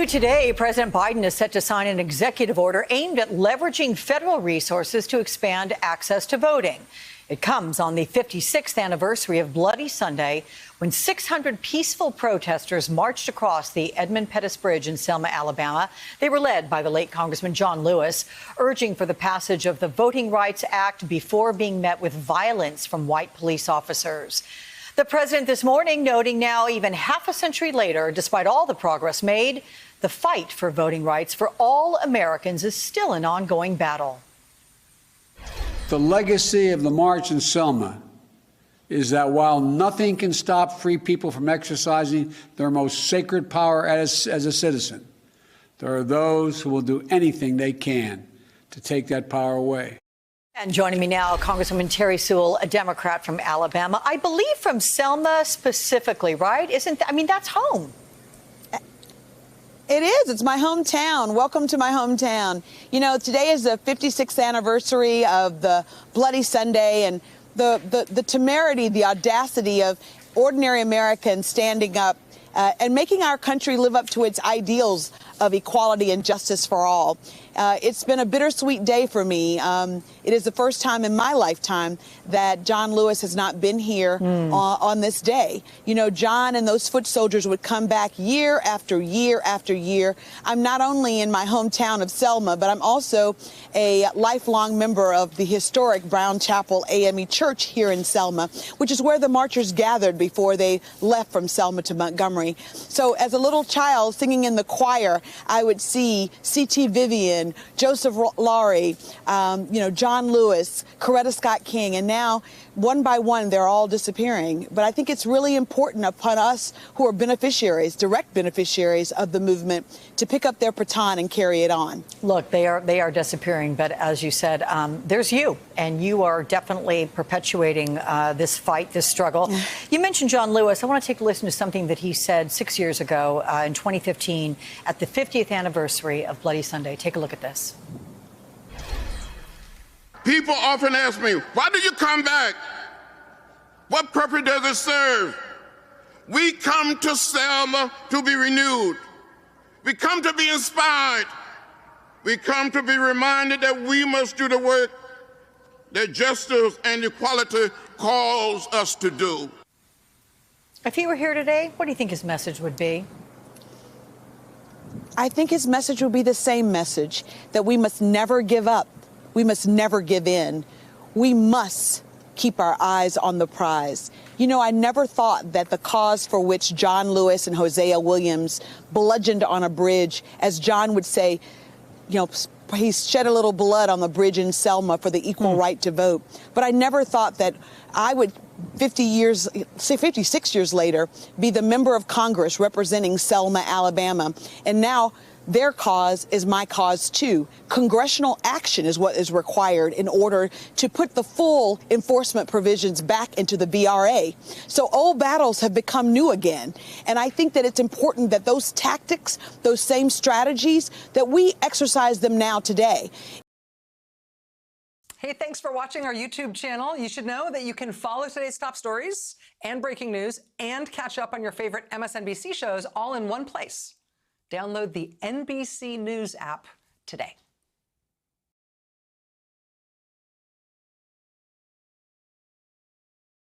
Today, President Biden is set to sign an executive order aimed at leveraging federal resources to expand access to voting. It comes on the 56th anniversary of Bloody Sunday, when 600 peaceful protesters marched across the Edmund Pettus Bridge in Selma, Alabama. They were led by the late Congressman John Lewis, urging for the passage of the Voting Rights Act before being met with violence from white police officers. The president this morning noting now, even half a century later, despite all the progress made, the fight for voting rights for all Americans is still an ongoing battle. The legacy of the March in Selma is that while nothing can stop free people from exercising their most sacred power as a citizen, there are those who will do anything they can to take that power away. And joining me now, Congresswoman Terry Sewell, a Democrat from Alabama, I believe from Selma specifically, right? That's home. It is. It's my hometown. Welcome to my hometown. You know, today is the 56th anniversary of the Bloody Sunday, and the temerity, the audacity of ordinary Americans standing up and making our country live up to its ideals of equality and justice for all. It's been a bittersweet day for me. It is the first time in my lifetime that John Lewis has not been here on this day. You know, John and those foot soldiers would come back year after year after year. I'm not only in my hometown of Selma, but I'm also a lifelong member of the historic Brown Chapel AME Church here in Selma, which is where the marchers gathered before they left from Selma to Montgomery. So as a little child singing in the choir, I would see C.T. Vivian, Joseph Laurie, John Lewis, Coretta Scott King, and now one by one they're all disappearing. But I think it's really important upon us who are beneficiaries, direct beneficiaries of the movement, to pick up their baton and carry it on. Look, they are disappearing, but as you said, there's you, and you are definitely perpetuating this fight, this struggle. You mentioned John Lewis. I want to take a listen to something that he said 6 years ago in 2015 at the 50th anniversary of Bloody Sunday. Take a look at this. People often ask me, why do you come back? What purpose does it serve? We come to Selma to be renewed. We come to be inspired. We come to be reminded that we must do the work that justice and equality calls us to do. If he were here today, what do you think his message would be? I think his message would be the same message, that we must never give up. We must never give in. We must keep our eyes on the prize. You know, I never thought that the cause for which John Lewis and Hosea Williams bludgeoned on a bridge, as John would say, he shed a little blood on the bridge in Selma for the equal right to vote. But I never thought that I would, 56 years later, be the member of Congress representing Selma, Alabama. And now their cause is my cause, too. Congressional action is what is required in order to put the full enforcement provisions back into the VRA. So old battles have become new again. And I think that it's important that those tactics, those same strategies, that we exercise them now today. Hey, thanks for watching our YouTube channel. You should know that you can follow today's top stories and breaking news and catch up on your favorite MSNBC shows all in one place. Download the NBC News app today.